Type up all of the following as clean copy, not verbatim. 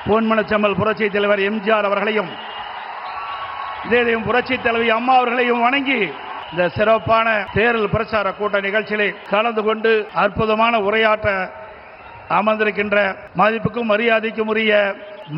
பொன்மனச்செம்மல் புரட்சி தலைவர் எம்ஜிஆர் அவர்களையும் இதயம் புரட்சி தலைவி அம்மா அவர்களையும் வணங்கி இந்த சிறப்பான தேர்தல் பிரச்சார கூட்ட நிகழ்ச்சியிலே கலந்து கொண்டு அற்புதமான உரையாற்ற அமர்ந்திருக்கின்ற மதிப்புக்கும் மரியாதைக்கும் உரிய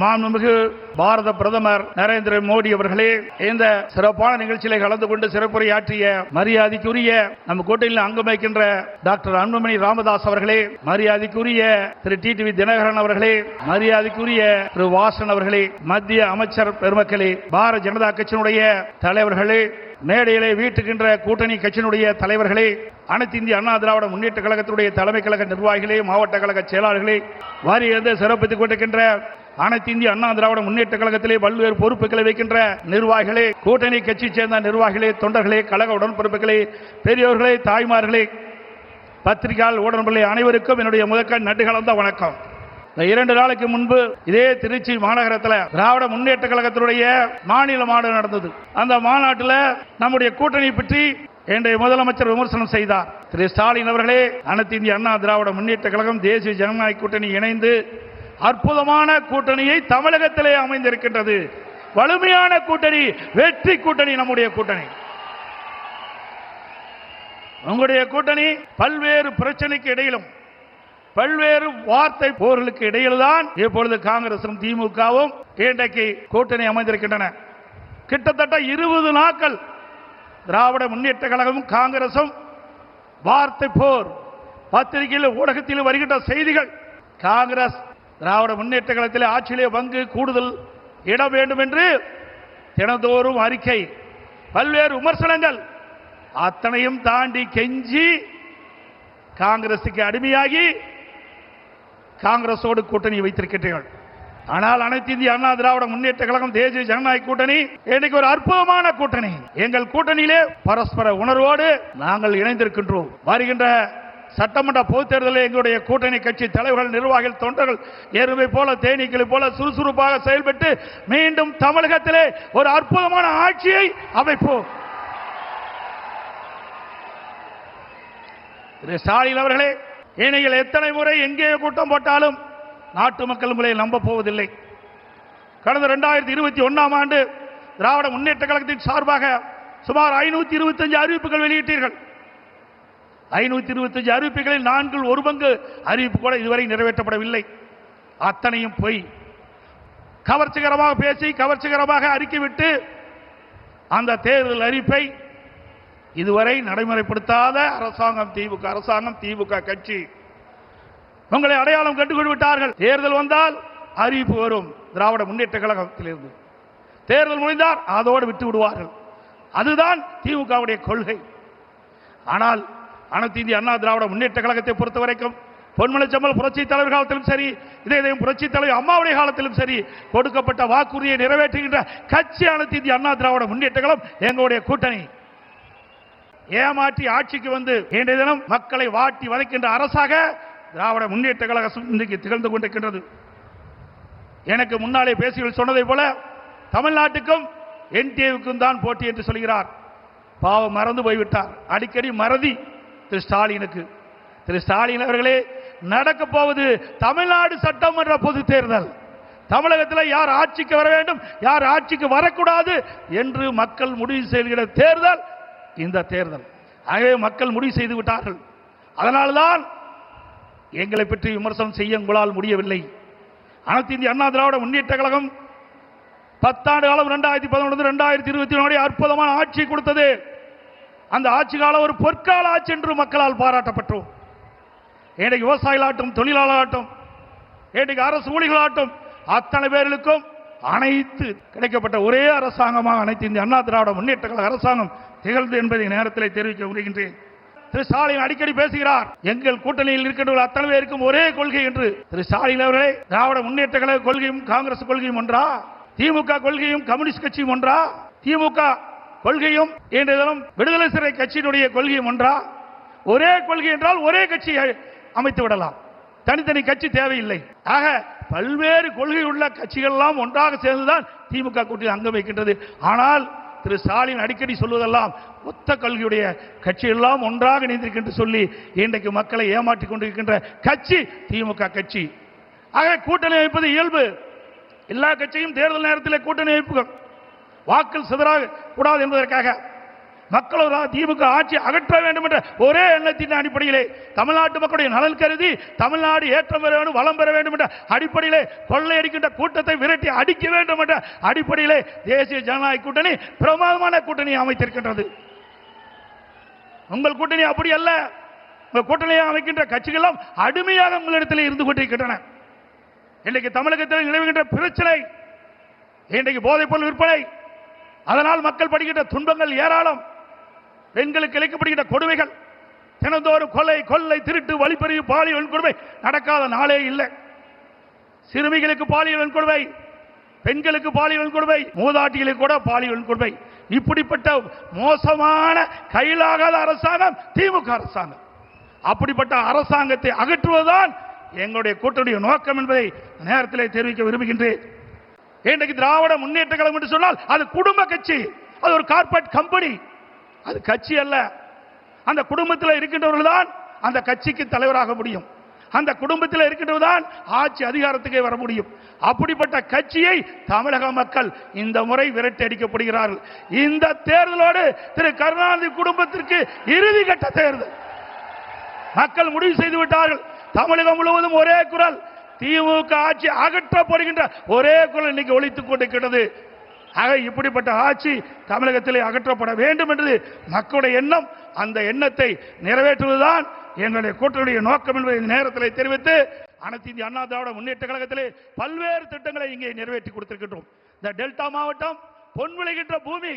மாண்புமிகு பாரத பிரதமர் நரேந்திர மோடி அவர்களே, இந்த சிறப்பான நிகழ்ச்சியிலே கலந்து கொண்டு சிறப்புரையாற்றிய மரியாதைக்குரிய நம்ம கூட்டணியில் அங்கம் வகிக்கின்ற டாக்டர் அன்புமணி ராமதாஸ் அவர்களே, மரியாதைக்குரிய திரு டிடிவி தினகரன் அவர்களே, மரியாதைக்குரிய திரு வாசன் அவர்களே, மத்திய அமைச்சர் பெருமக்களே, பாரதிய ஜனதா கட்சியினுடைய தலைவர்களே, மேடையிலே வீட்டுகின்ற கூட்டணி கட்சியினுடைய தலைவர்களே, அனைத்து இந்திய அண்ணா திராவிட முன்னேற்ற கழகத்தினுடைய தலைமை கழக நிர்வாகிகளே, மாவட்ட கழக செயலாளர்களே, வாரியிலிருந்து சிறப்பித்துக் கொண்டிருக்கின்ற அனைத்து இந்திய அண்ணா திராவிட முன்னேற்ற கழகத்திலே பல்வேறு பொறுப்புகளை வைக்கின்ற நிர்வாகிகளே, கூட்டணி கட்சி சேர்ந்த நிர்வாகிகளே, தொண்டர்களே, கழக உடன்பிறப்புகளே, பெரியோர்களே, தாய்மார்களே, பத்திரிகையாளர் ஊடகங்களே, அனைவருக்கும் என்னுடைய முதற்கண் நன்றி கலந்த வணக்கம். 2 நாளுக்கு முன்பு இதே திருச்சி மாநகரத்தில் திராவிட முன்னேற்ற கழகத்தினுடைய மாநில மாநாடு நடந்தது. அந்த மாநாட்டில் நம்முடைய கூட்டணி பற்றி இன்றைய முதலமைச்சர் விமர்சனம் செய்தார். திரு ஸ்டாலின் அவர்களே, அனைத்து இந்திய அண்ணா திராவிட முன்னேற்ற கழகம் தேசிய ஜனநாயக கூட்டணி இணைந்து அற்புதமான கூட்டணியை தமிழகத்திலே அமைந்திருக்கின்றது. வலிமையான கூட்டணி, வெற்றி கூட்டணி நம்முடைய கூட்டணி. உங்களுடைய கூட்டணி பல்வேறு பிரச்சனைக்கு இடையிலும் பல்வேறு வார்த்தை போர்களுக்கு இடையில்தான் இப்பொழுது காங்கிரசும் திமுகவும் இன்றைக்கு கூட்டணி அமைந்திருக்கின்றன. கிட்டத்தட்ட 20 நாட்கள் திராவிட முன்னேற்ற கழகமும் காங்கிரசும் வார்த்தை போர். பத்திரிகையில் ஊடகத்தில் வருகின்ற செய்திகள், காங்கிரஸ் திராவிட முன்னேற்ற கழகத்தில் ஆட்சியிலே பங்கு கூடுதல் இட வேண்டும் என்று தினந்தோறும் அறிக்கை, பல்வேறு விமர்சனங்கள், அத்தனையும் தாண்டி கெஞ்சி காங்கிரசுக்கு அடிமையாகி காங்கிரசோடு கூட்டணி வைத்திருக்கிறீர்கள். ஆனால் அனைத்து இந்திய அண்ணா திராவிட முன்னேற்ற கழகம் தேசிய ஜனநாயக கூட்டணி இன்னைக்கு ஒரு அற்புதமான கூட்டணி. எங்கள் கூட்டணியிலே பரஸ்பர உணர்வோடு நாங்கள் இணைந்திருக்கின்றோம். வருகின்ற சட்டமன்ற பொதுத் தேர்தலில் எங்களுடைய கூட்டணி கட்சி தலைவர்கள், நிர்வாகிகள், தொண்டர்கள் எருமை போல தேனீக்களை போல சுறுசுறுப்பாக செயல்பட்டு மீண்டும் தமிழகத்திலே ஒரு அற்புதமான ஆட்சியை அமைப்போம். ஸ்டாலின் அவர்களே, நீங்கள் எத்தனை முறை எங்கே கூட்டம் போட்டாலும் நாட்டு மக்கள் உங்களை நம்ப போவதில்லை. கடந்த 2021ஆம் ஆண்டு திராவிட முன்னேற்ற கழகத்தின் சார்பாக சுமார் 525 அறிவிப்புகள் வெளியிட்டீர்கள். 525 அறிவிப்புகளில் 1/4 அறிவிப்பு கூட இதுவரை நிறைவேற்றப்படவில்லை. அத்தனையும் பொய். கவர்ச்சிகரமாக பேசி கவர்ச்சிகரமாக அறிக்கை விட்டு அந்த தேர்தல் அறிவிப்பை இதுவரை நடைமுறைப்படுத்தாத அரசாங்கம் திமுக அரசாங்கம், திமுக கட்சி உங்களை அடையாளம் கண்டுகொண்டு விட்டார்கள். தேர்தல் வந்தால் அறிவிப்பு வரும் திராவிட முன்னேற்ற கழகத்திலிருந்து. தேர்தல் முடிந்தால் அதோடு விட்டு விடுவார்கள். அதுதான் திமுகவுடைய கொள்கை. ஆனால் அனைத்து இந்திய அண்ணா திராவிட முன்னேற்ற கழகத்தை பொறுத்தவரைக்கும் பொன்மனச்செம்மல் புரட்சி தலைவர் காலத்திலும் சரி, இதயம் புரட்சி தலைவர் அம்மாவுடைய காலத்திலும் சரி, கொடுக்கப்பட்ட வாக்குறுதியை நிறைவேற்றுகின்ற கட்சி அனைத்து இந்திய அண்ணா திராவிட முன்னேற்ற கழகம் எங்களுடைய கூட்டணி. ஏமாற்றி ஆட்சிக்கு வந்து இன்றைய தினம் மக்களை வாட்டி வதைக்கின்ற அரசாக திராவிட முன்னேற்ற கழகம் இன்றைக்கு திகழ்ந்து கொண்டிருக்கின்றது. எனக்கு முன்னாலே பேசிகள் சொன்னதை போல தமிழ்நாட்டுக்கும் என்டிஏவுக்கும் தான் போட்டி என்று சொல்கிறார். பாவம், மறந்து போய்விட்டார். அடிக்கடி மறதி திரு ஸ்டாலினுக்கு. திரு ஸ்டாலின் அவர்களே, நடக்க போவது தமிழ்நாடு சட்டமன்ற பொது தேர்தல். தமிழகத்தில் யார் ஆட்சிக்கு வர வேண்டும், யார் ஆட்சிக்கு வரக்கூடாது என்று மக்கள் முடிவு செய்கிற தேர்தல் இந்த தேர்தல். ஆகவே மக்கள் முடிவு செய்து விட்டார்கள். அதனால்தான் எங்களை பற்றி விமர்சனம் செய்ய உங்களால் முடியவில்லை. அனைத்து இந்திய அண்ணா திராவிட முன்னேற்ற கழகம் 10 ஆண்டு காலம் 2011-2024 அற்புதமான ஆட்சி கொடுத்தது. அந்த ஆட்சி காலம் ஒரு பொற்கால ஆட்சி என்று மக்களால் பாராட்டப்பட்டோம். இன்றைக்கு விவசாயிகளாட்டும், தொழிலாளர்களாட்டும், இன்றைக்கு அரசு ஊழியர்களாட்டும் அத்தனை பேர்களுக்கும் அனைத்து கிடைக்கப்பட்ட ஒரே அரசாங்கமாக அனைத்து இந்திய அண்ணா திராவிட முன்னேற்ற கழக அரசாங்கம் திகழ்ந்து என்பதை நேரத்தில் தெரிவிக்க விரும்புகின்றேன். திரு ஸ்டாலின் அடிக்கடி பேசுகிறார், எங்கள் கூட்டணியில் இருக்கின்ற அத்தனை பேருக்கும் ஒரே கொள்கை என்று. திரு ஸ்டாலின் அவர்களே, திராவிட முன்னேற்ற கழக கொள்கையும் காங்கிரஸ் கொள்கையும் ஒன்றா? திமுக கொள்கையும் கம்யூனிஸ்ட் கட்சியும் ஒன்றா? திமுக கொள்கையும் இன்றைய தினம் விடுதலை சிறை கட்சியினுடைய கொள்கையும் ஒன்றா? ஒரே கொள்கை என்றால் ஒரே கட்சியை அமைத்து விடலாம், தனித்தனி கட்சி தேவையில்லை. ஆக பல்வேறு கொள்கை உள்ள கட்சிகள் எல்லாம் ஒன்றாக சேர்ந்துதான் திமுக கூட்டணி அங்கம் வைக்கின்றது. ஆனால் திரு ஸ்டாலின் அடிக்கடி சொல்வதெல்லாம் ஒத்த கொள்கையுடைய கட்சி எல்லாம் ஒன்றாக இணைந்திருக்கின்ற சொல்லி இன்றைக்கு மக்களை ஏமாற்றிக் கொண்டிருக்கின்ற கட்சி திமுக கட்சி. ஆக கூட்டணி அமைப்பது இயல்பு. எல்லா கட்சியும் தேர்தல் நேரத்தில் கூட்டணி வைப்புகள் வாக்கில் சிதறாக கூடாது என்பதற்காக மக்கள் திமுக ஆட்சி அகற்ற வேண்டும் என்ற ஒரே எண்ணத்தின் அடிப்படையிலே தமிழ்நாட்டு மக்களுடைய நலன் கருதி தமிழ்நாடு ஏற்றம் பெற வேண்டும் வளம் பெற வேண்டும் என்ற அடிப்படையிலே கொள்ளையடிக்கின்ற கூட்டத்தை விரட்டி அடிக்க வேண்டும் என்ற அடிப்படையிலே தேசிய ஜனநாயக கூட்டணி பிரமாதமான கூட்டணி அமைத்திருக்கின்றது. உங்கள் கூட்டணி அப்படி அல்ல. உங்கள் கூட்டணியை அமைக்கின்ற கட்சிகளும் அடிமையாக உங்களிடத்தில் இருந்து கொண்டிருக்கின்றன. இன்றைக்கு தமிழகத்தில் நிலவுகின்ற பிரச்சனை, இன்றைக்கு போதைப் பொருள் விற்பனை, அதனால் மக்கள் படுகின்ற துன்பங்கள் ஏராளம். பெண்களுக்கு இழைக்கப்படுகின்ற கொடுமைகள், தினந்தோறும் கொலை கொள்ளை திருட்டு வழிப்பறிவு பாலியல் வன்கொடுமை நடக்காத நாளே இல்லை. சிறுமிகளுக்கு பாலியல் வன்கொடுமை, பெண்களுக்கு பாலியல் வன்கொடுமை, மூதாட்டிகளுக்கு கூட பாலியல் வன்கொடுமை. இப்படிப்பட்ட மோசமான கையிலாகாத அரசாங்கம் திமுக அரசாங்கம். அப்படிப்பட்ட அரசாங்கத்தை அகற்றுவதுதான் எங்களுடைய கூட்டணிய நோக்கம் என்பதை நேரத்தில் தெரிவிக்க விரும்புகின்றேன். இன்றைக்கு திராவிட முன்னேற்ற கழகம் என்று சொன்னால் அது குடும்ப கட்சி, அது ஒரு கார்ப்பரேட் கம்பெனி, அது கட்சி அல்ல. அந்த குடும்பத்தில் இருக்கின்றவர்கள் தான் அந்த கட்சிக்கு தலைவராக முடியும். அந்த குடும்பத்தில் இருக்கின்றவர் தான் ஆட்சி அதிகாரத்துக்கு வர முடியும். அப்படிப்பட்ட கட்சியை தமிழக மக்கள் இந்த முறை விரட்டி அடிக்கப்படுகிறார்கள். இந்த தேர்தலோடு திரு கருணாநிதி குடும்பத்திற்கு இறுதி கட்ட தேர்தல் மக்கள் முடிவு செய்து விட்டார்கள். தமிழகம் முழுவதும் ஒரே குரல், திமுக ஆட்சி அகற்றப்படுகின்ற ஒரே குரல் இன்னைக்கு ஒலித்துக் கொண்டிருக்கிறது. ஆக இப்படிப்பட்ட ஆட்சி தமிழகத்திலே அகற்றப்பட வேண்டும் என்று மக்களுடைய எண்ணம். அந்த எண்ணத்தை நிறைவேற்றுவதுதான் எங்களுடைய கூட்டணியுடைய நோக்கம் என்பதை இந்த நேரத்தில் தெரிவித்து, அனைத்து இந்திய அண்ணா திராவிட முன்னேற்ற கழகத்திலே பல்வேறு திட்டங்களை இங்கே நிறைவேற்றி கொடுத்திருக்கின்றோம். இந்த டெல்டா மாவட்டம் பொன் விளைகின்ற பூமி,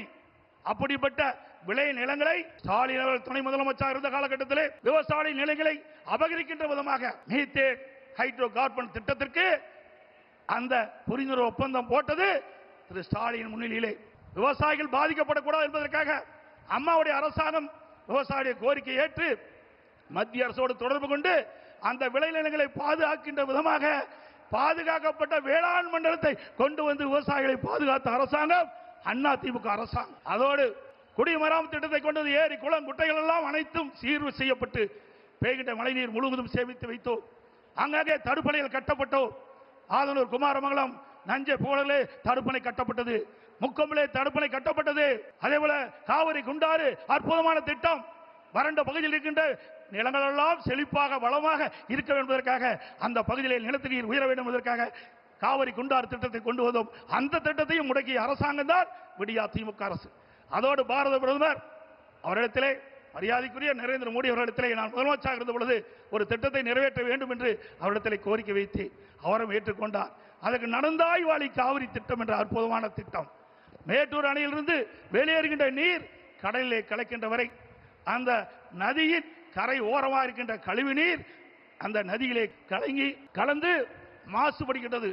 அப்படிப்பட்ட விளை நிலங்களை ஸ்டாலின் அவர்கள் துணை முதலமைச்சர் இருந்த காலகட்டத்திலே விவசாய நிலங்களை அபகரிக்கின்ற விதமாக மீத்தேன் ஹைட்ரோ கார்பன் திட்டத்திற்கு அந்த புரிந்துணர்வு ஒப்பந்தம் போட்டது திரு ஸ்டாலின் முன்னிலையிலே. விவசாயிகள் பாதிக்கப்படக்கூடாது என்பதற்காக அம்மாவுடைய அரசாங்கம் விவசாயிய கோரிக்கை ஏற்று மத்திய அரசோடு தொடர்பு கொண்டு அந்த விளைநிலங்களை பாதுகாக்கின்ற விதமாக பாதுகாக்கப்பட்ட வேளாண் மண்டலத்தை கொண்டு வந்து விவசாயிகளை பாதுகாத்த அரசாங்கம் அண்ணா திமுக அரசாங்கம். அதோடு குடிமராமத்து திட்டத்தை கொண்டு வந்து ஏரி குளம் குட்டைகள் எல்லாம் அனைத்தும் சீர்வு செய்யப்பட்டு பெய்கின்ற மழைநீர் முழுவதும் சேமித்து வைத்தோம். அங்கே தடுப்பணைகள் கட்டப்பட்டோம். ஆதனூர் குமாரமங்கலம் நஞ்சை போலே தடுப்பணை கட்டப்பட்டது, முக்கம்பிலே தடுப்பணை கட்டப்பட்டது. அதே போல காவிரி குண்டாறு அற்புதமான திட்டம். வறண்ட பகுதியில் இருக்கின்ற நிலங்கள் எல்லாம் செழிப்பாக வளமாக இருக்க என்பதற்காக அந்த பகுதியில் நிலத்தடி நீர் உயர வேண்டும் என்பதற்காக காவிரி குண்டாறு திட்டத்தை கொண்டு வந்தோம். அந்த திட்டத்தையும் முடக்கிய அரசாங்கம் தான் விடியா திமுக அரசு. அதோடு பாரத பிரதமர் அவரிடத்திலே மரியாதைக்குரிய நரேந்திர மோடி அவர்களிடத்திலே நான் முதலமைச்சராக இருந்த பொழுது ஒரு திட்டத்தை நிறைவேற்ற வேண்டும் என்று அவரிடத்திலே கோரிக்கை வைத்து அவரும் ஏற்றுக்கொண்டார். அதற்கு நடந்தாய் வாழி காவிரி திட்டம் என்ற அற்புதமான திட்டம். மேட்டூர் அணையிலிருந்து வெளியேறுகின்ற நீர் கடலிலே கலக்கின்ற வரை அந்த நதியின் கரை ஓரமாக இருக்கின்ற கழிவு நீர் அந்த நதியிலே கலந்து மாசுபடுகின்றது.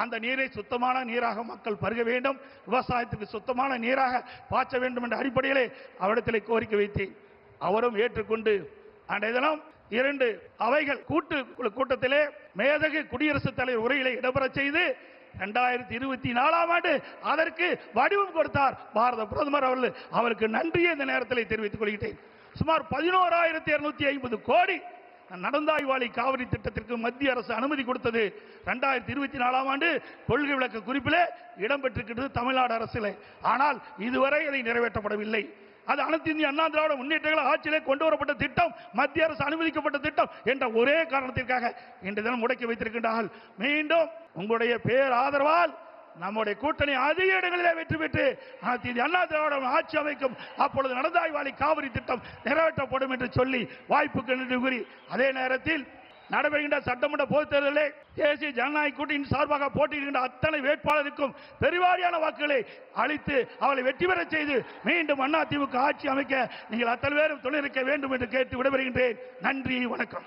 அந்த நீரை சுத்தமான நீராக மக்கள் பருக வேண்டும், விவசாயத்துக்கு சுத்தமான நீராக பாய்ச்ச வேண்டும் என்ற அடிப்படையிலே அவரிடத்திலே கோரிக்கை வைத்தேன். அவரும் ஏற்றுக்கொண்டு அன்றைய தினம் 2 அவைகள் கூட்டத்திலே மேதகு குடியரசுத் தலைவர் உரையிலே இடம்பெற செய்து 2024ஆம் ஆண்டு அதற்கு வடிவம் கொடுத்தார் பாரத பிரதமர் அவர்கள். அவருக்கு நன்றியை இந்த நேரத்தில் தெரிவித்துக் கொள்கிறேன். சுமார் 11,250 கோடி நடந்தாய் வாழி காவிரி திட்டத்திற்கு மத்திய அரசு அனுமதி கொடுத்தது 2024ஆம் ஆண்டு கொள்கை விளக்க குறிப்பிலே இடம்பெற்றிருக்கிறது தமிழ்நாடு அரசிலே. ஆனால் இதுவரை அதை நிறைவேற்றப்படவில்லை. அது அனைத்து இந்திய அண்ணா திராவிட முன்னேற்ற கழக ஆட்சியிலே கொண்டு வரப்பட்ட திட்டம், மத்திய அரசு அனுமதிக்கப்பட்ட திட்டம் என்ற ஒரே காரணத்திற்காக இன்று தினம் முடக்கி வைத்திருக்கின்றார்கள். மீண்டும் உங்களுடைய பேர் ஆதரவால் நம்முடைய கூட்டணி அதிக இடங்களிலே வெற்றி பெற்று அனைத்து இந்திய அண்ணா திராவிட ஆட்சி அமைக்கும். அப்பொழுது நடந்தாய் வாழி காவிரி திட்டம் நிறைவேற்றப்படும் என்று சொல்லி வாய்ப்புக்கு நன்றி கூறி, அதே நேரத்தில் நடைபெறுகின்ற சட்டமன்ற பொதுத் தேர்தலில் தேசிய ஜனநாயக கூட்டணியின் சார்பாக போட்டியிடுகின்ற அத்தனை வேட்பாளருக்கும் பெருவாரியான வாக்குகளை அளித்து அவளை வெற்றி பெற செய்து மீண்டும் அண்ணா திமுக ஆட்சி அமைக்க நீங்கள் அத்தனை பேரும் துணை இருக்க வேண்டும் என்று கேட்டு விடைபெறுகின்றேன். நன்றி, வணக்கம்.